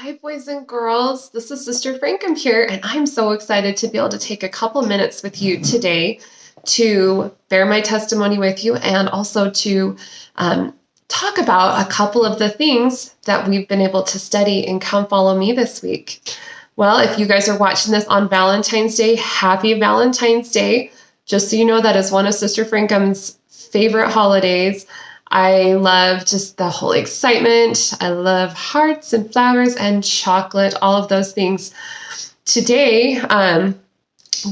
Hi, boys and girls. This is Sister Frankum here, and I'm so excited to be able to take a couple minutes with you today to bear my testimony with you and also to talk about a couple of the things that we've been able to study in Come Follow Me this week. Well, if you guys are watching this on Valentine's Day, happy Valentine's Day. Just so you know, that is one of Sister Frankum's favorite holidays. I love just the whole excitement. I love hearts and flowers and chocolate, all of those things. Today,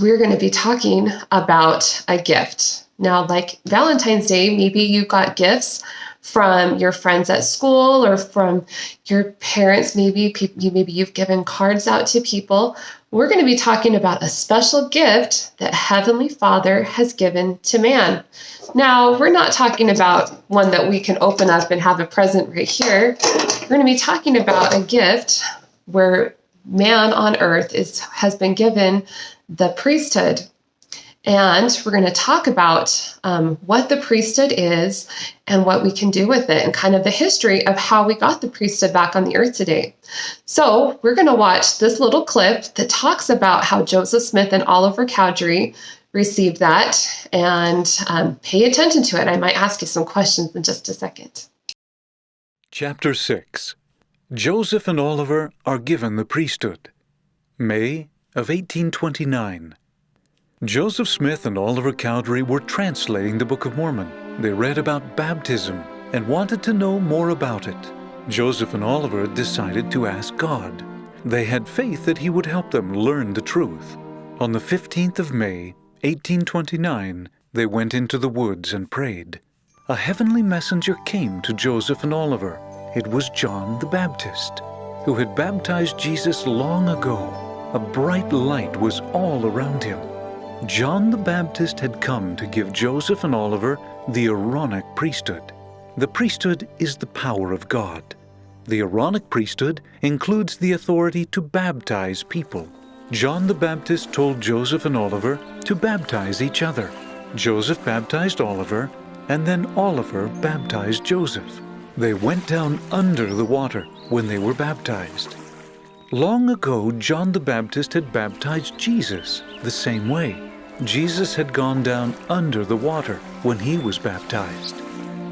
we're going to be talking about a gift. Now, like Valentine's Day, maybe you got gifts from your friends at school or from your parents. Maybe you've given cards out to people. We're going to be talking about a special gift that Heavenly Father has given to man. Now, we're not talking about one that we can open up and have a present right here. We're going to be talking about a gift where man on earth has been given the priesthood. And we're going to talk about what the priesthood is and what we can do with it and kind of the history of how we got the priesthood back on the earth today. So we're going to watch this little clip that talks about how Joseph Smith and Oliver Cowdery received that, and pay attention to it. I might ask you some questions in just a second. Chapter 6. Joseph and Oliver are given the priesthood. May of 1829. Joseph Smith and Oliver Cowdery were translating the Book of Mormon. They read about baptism and wanted to know more about it. Joseph and Oliver decided to ask God. They had faith that He would help them learn the truth. On the 15th of May, 1829, they went into the woods and prayed. A heavenly messenger came to Joseph and Oliver. It was John the Baptist, who had baptized Jesus long ago. A bright light was all around him. John the Baptist had come to give Joseph and Oliver the Aaronic priesthood. The priesthood is the power of God. The Aaronic priesthood includes the authority to baptize people. John the Baptist told Joseph and Oliver to baptize each other. Joseph baptized Oliver, and then Oliver baptized Joseph. They went down under the water when they were baptized. Long ago, John the Baptist had baptized Jesus the same way. Jesus had gone down under the water when he was baptized.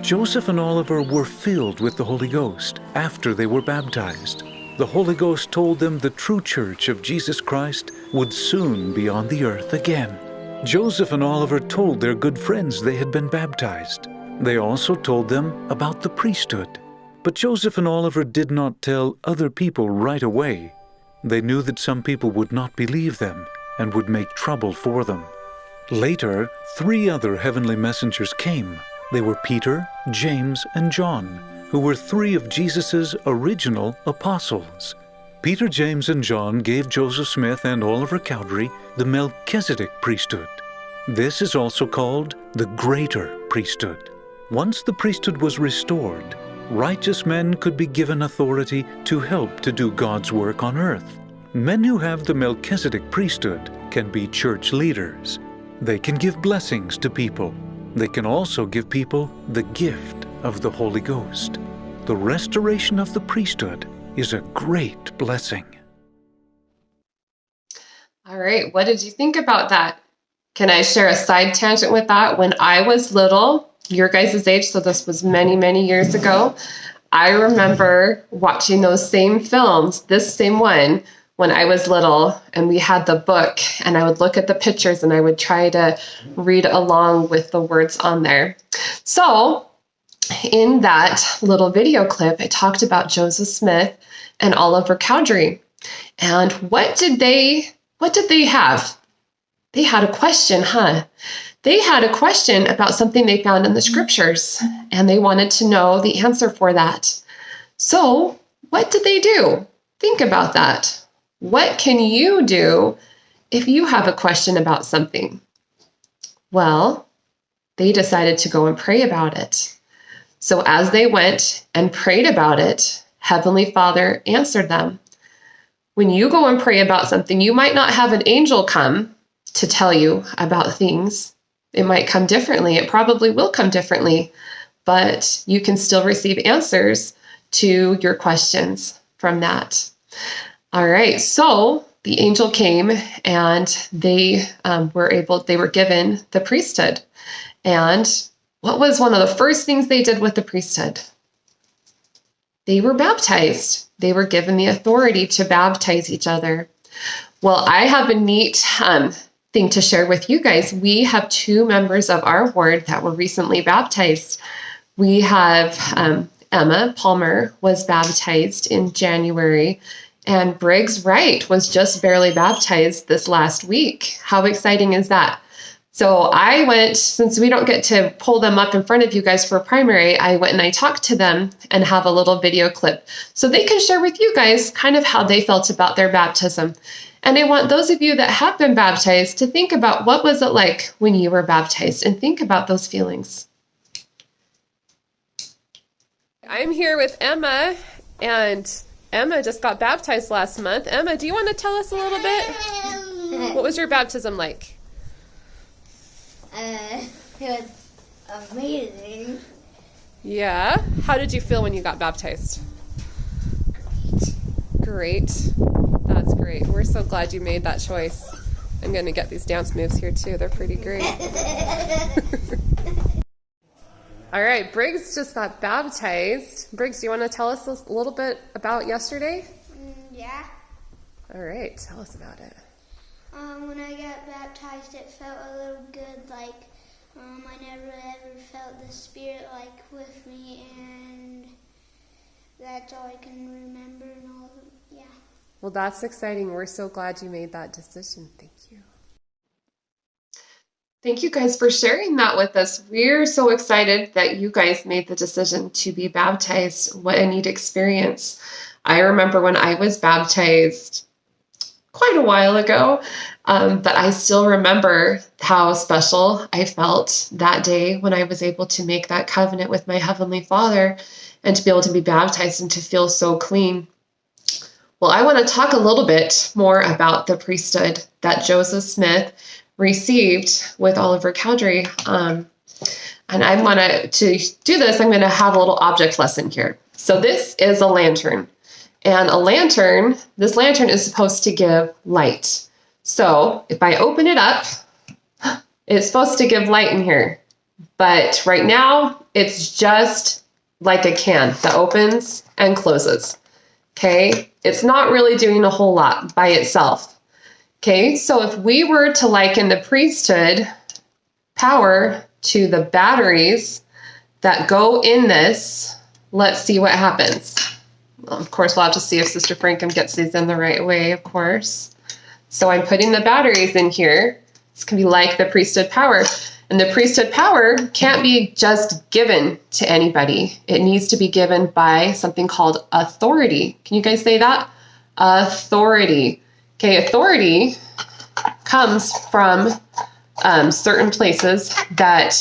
Joseph and Oliver were filled with the Holy Ghost after they were baptized. The Holy Ghost told them the true church of Jesus Christ would soon be on the earth again. Joseph and Oliver told their good friends they had been baptized. They also told them about the priesthood. But Joseph and Oliver did not tell other people right away. They knew that some people would not believe them and would make trouble for them. Later, 3 other heavenly messengers came. They were Peter, James, and John, who were 3 of Jesus' original apostles. Peter, James, and John gave Joseph Smith and Oliver Cowdery the Melchizedek priesthood. This is also called the Greater Priesthood. Once the priesthood was restored, righteous men could be given authority to help to do God's work on earth. Men who have the Melchizedek priesthood can be church leaders. They can give blessings to people. They can also give people the gift of the Holy Ghost. The restoration of the priesthood is a great blessing. All right, what did you think about that? Can I share a side tangent with that? When I was little, your guys' age, so this was many, many years ago, I remember watching those same films, this same one, when I was little, and we had the book, and I would look at the pictures and I would try to read along with the words on there. So in that little video clip, I talked about Joseph Smith and Oliver Cowdery. And what did they have? They had a question, They had a question about something they found in the scriptures, and they wanted to know the answer for that. So what did they do? Think about that. What can you do if you have a question about something? Well, they decided to go and pray about it. So as they went and prayed about it, Heavenly Father answered them. When you go and pray about something, you might not have an angel come to tell you about things. It might come differently. It probably will come differently, but you can still receive answers to your questions from that. All right, so the angel came and they were given the priesthood. And what was one of the first things they did with the priesthood? They were baptized. They were given the authority to baptize each other. Well, I have a neat thing to share with you guys. We have 2 members of our ward that were recently baptized. We have Emma Palmer was baptized in January, and Briggs Wright was just barely baptized this last week. How exciting is that? So I went, since we don't get to pull them up in front of you guys for primary, I went and I talked to them and have a little video clip so they can share with you guys kind of how they felt about their baptism. And I want those of you that have been baptized to think about what was it like when you were baptized and think about those feelings. I'm here with Emma, and Emma just got baptized last month. Emma, do you want to tell us a little bit? What was your baptism like? It was amazing. Yeah. How did you feel when you got baptized? Great. That's great. We're so glad you made that choice. I'm going to get these dance moves here too. They're pretty great. All right, Briggs just got baptized. Briggs, do you want to tell us a little bit about yesterday? Yeah. All right, tell us about it. When I got baptized, it felt a little good. Like, I never ever felt the Spirit with me, and that's all I can remember. And all, yeah. Well, that's exciting. We're so glad you made that decision. Thank you. Thank you guys for sharing that with us. We're so excited that you guys made the decision to be baptized. What a neat experience. I remember when I was baptized quite a while ago, but I still remember how special I felt that day when I was able to make that covenant with my Heavenly Father and to be able to be baptized and to feel so clean. Well, I want to talk a little bit more about the priesthood that Joseph Smith received with Oliver Cowdery. And I want to do this, I'm going to have a little object lesson here. So this is a lantern. And this lantern is supposed to give light. So if I open it up, it's supposed to give light in here. But right now, it's just like a can that opens and closes. Okay? It's not really doing a whole lot by itself. Okay? So if we were to liken the priesthood power to the batteries that go in this, let's see what happens. Of course, we'll have to see if Sister Frankham gets these in the right way, of course. So I'm putting the batteries in here. This can be like the priesthood power. And the priesthood power can't be just given to anybody. It needs to be given by something called authority. Can you guys say that? Authority. Okay, authority comes from certain places that,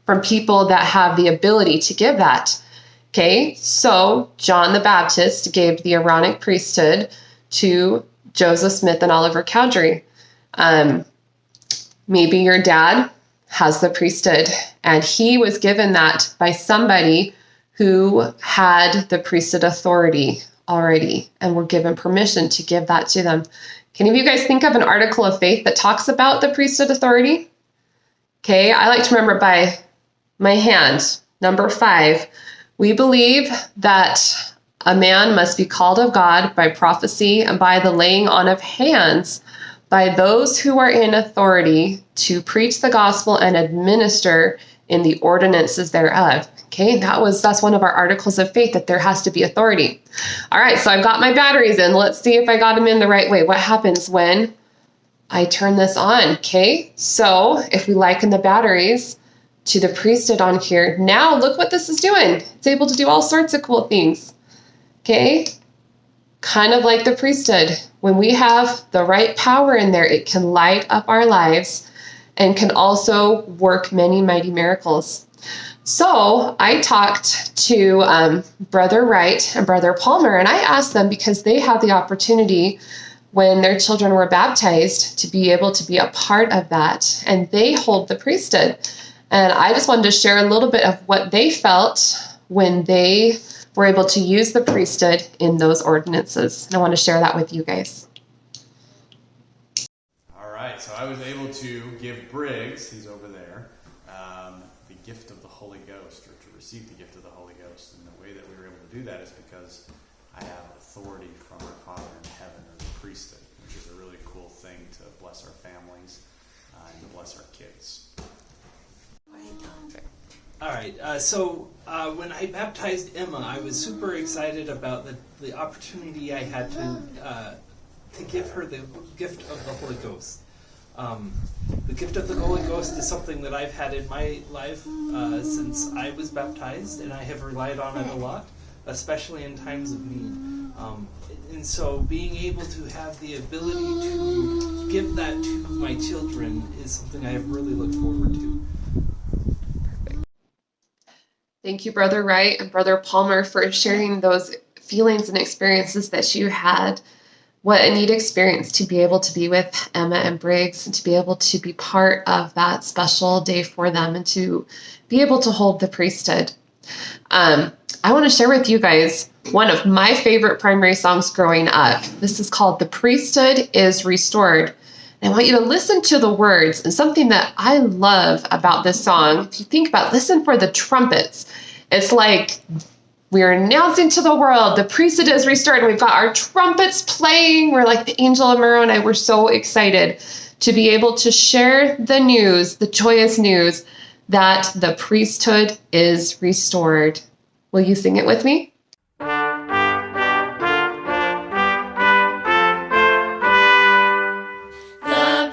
from people that have the ability to give that. Okay, so John the Baptist gave the Aaronic priesthood to Joseph Smith and Oliver Cowdery. Maybe your dad has the priesthood, and he was given that by somebody who had the priesthood authority already and were given permission to give that to them. Can any of you guys think of an article of faith that talks about the priesthood authority? Okay, I like to remember it by my hand. Number 5. We believe that a man must be called of God by prophecy and by the laying on of hands by those who are in authority to preach the gospel and administer in the ordinances thereof. Okay, that's one of our articles of faith, that there has to be authority. All right, so I've got my batteries in. Let's see if I got them in the right way. What happens when I turn this on? Okay, so if we liken the batteries to the priesthood on here, now look what this is doing. It's able to do all sorts of cool things. Okay, kind of like the priesthood. When we have the right power in there, it can light up our lives and can also work many mighty miracles. So I talked to Brother Wright and Brother Palmer, and I asked them, because they had the opportunity when their children were baptized to be able to be a part of that, and they hold the priesthood. And I just wanted to share a little bit of what they felt when they we're able to use the priesthood in those ordinances. And I want to share that with you guys. All right, so I was able to give Briggs, he's over there, the gift of the Holy Ghost, or to receive the gift of the Holy Ghost. And the way that we were able to do that is because I have authority from our Father in heaven as a priesthood, which is a really cool thing to bless our families and to bless our kids. All right, so when I baptized Emma, I was super excited about the opportunity I had to give her the gift of the Holy Ghost. The gift of the Holy Ghost is something that I've had in my life since I was baptized, and I have relied on it a lot, especially in times of need. And so being able to have the ability to give that to my children is something I have really looked forward to. Thank you, Brother Wright and Brother Palmer, for sharing those feelings and experiences that you had. What a neat experience to be able to be with Emma and Briggs and to be able to be part of that special day for them and to be able to hold the priesthood. I want to share with you guys one of my favorite primary songs growing up. This is called "The Priesthood is Restored." And I want you to listen to the words. And something that I love about this song, if you think about, listen for the trumpets. It's like we're announcing to the world, the priesthood is restored. And we've got our trumpets playing. We're like the angel of Moroni. We're so excited to be able to share the news, the joyous news, that the priesthood is restored. Will you sing it with me? The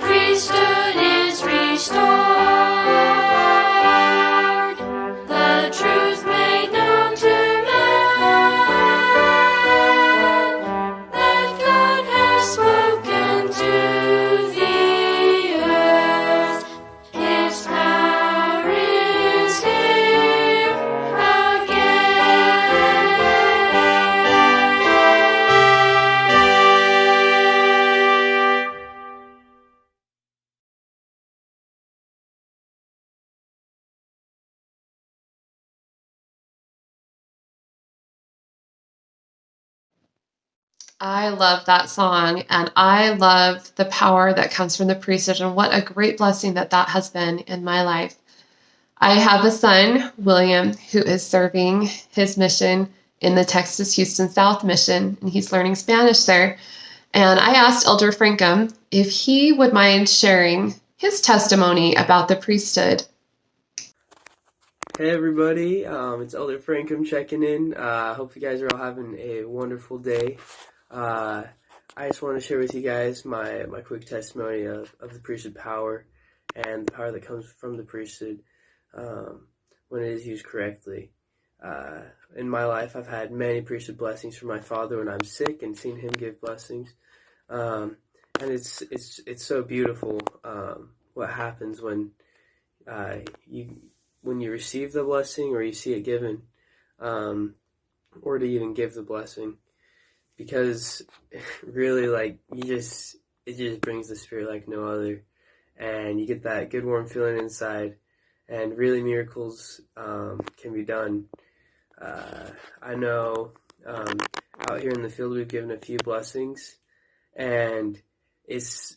priesthood is restored, the truth made known to man, that God has spoken to the earth. His power is here again. I love that song, and I love the power that comes from the priesthood, and what a great blessing that has been in my life. I have a son, William, who is serving his mission in the Texas Houston South Mission, and he's learning Spanish there. And I asked Elder Frankham if he would mind sharing his testimony about the priesthood. Hey everybody, it's Elder Frankham checking in. Hope you guys are all having a wonderful day. I just want to share with you guys my quick testimony of the priesthood power and the power that comes from the priesthood when it is used correctly. In my life, I've had many priesthood blessings from my father when I'm sick and seen him give blessings. And it's so beautiful what happens when you receive the blessing or you see it given, or to even give the blessing, because really, like, it just brings the spirit like no other, and you get that good warm feeling inside, and really miracles can be done. I know out here in the field we've given a few blessings, and it's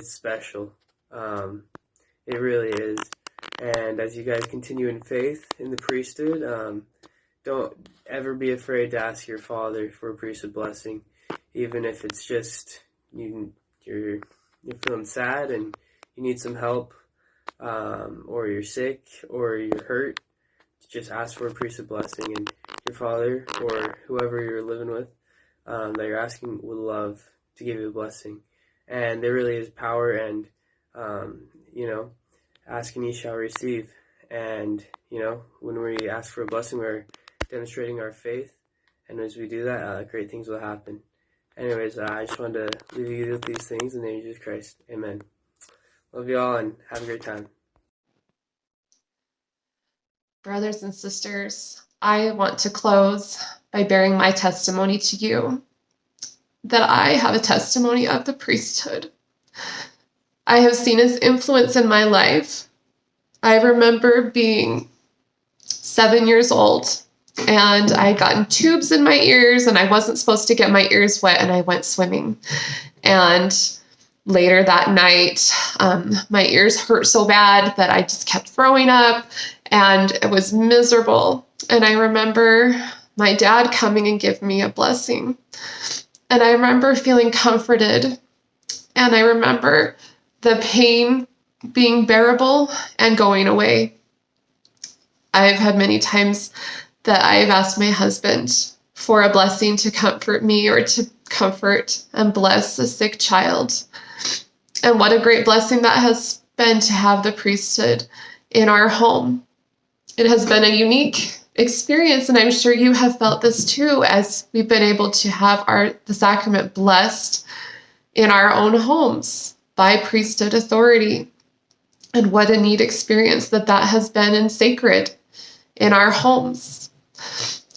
special. It really is. And as you guys continue in faith in the priesthood, don't ever be afraid to ask your father for a priesthood blessing, even if it's just you're feeling sad and you need some help, or you're sick or you're hurt. Just ask for a priesthood blessing, and your father or whoever you're living with that you're asking would love to give you a blessing. And there really is power, and ask and ye shall receive. And, when we ask for a blessing, we're demonstrating our faith. And as we do that, great things will happen. Anyways, I just wanted to leave you with these things in the name of Jesus Christ. Amen. Love you all and have a great time. Brothers and sisters, I want to close by bearing my testimony to you that I have a testimony of the priesthood. I have seen his influence in my life. I remember being 7 years old, And I had gotten tubes in my ears, and I wasn't supposed to get my ears wet, and I went swimming. And later that night, my ears hurt so bad that I just kept throwing up, and it was miserable. And I remember my dad coming and giving me a blessing. And I remember feeling comforted. And I remember the pain being bearable and going away. I've had many times that I've asked my husband for a blessing to comfort me or to comfort and bless a sick child. And what a great blessing that has been to have the priesthood in our home. It has been a unique experience, and I'm sure you have felt this too, as we've been able to have the sacrament blessed in our own homes by priesthood authority. And what a neat experience that has been and sacred in our homes.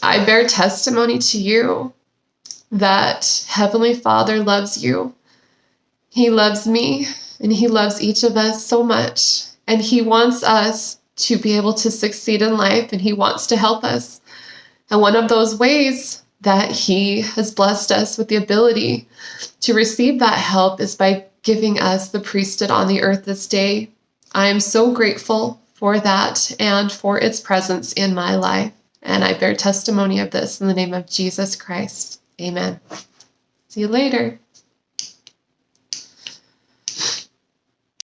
I bear testimony to you that Heavenly Father loves you. He loves me, and He loves each of us so much. And He wants us to be able to succeed in life, and He wants to help us. And one of those ways that He has blessed us with the ability to receive that help is by giving us the priesthood on the earth this day. I am so grateful for that and for its presence in my life. And I bear testimony of this in the name of Jesus Christ. Amen. See you later.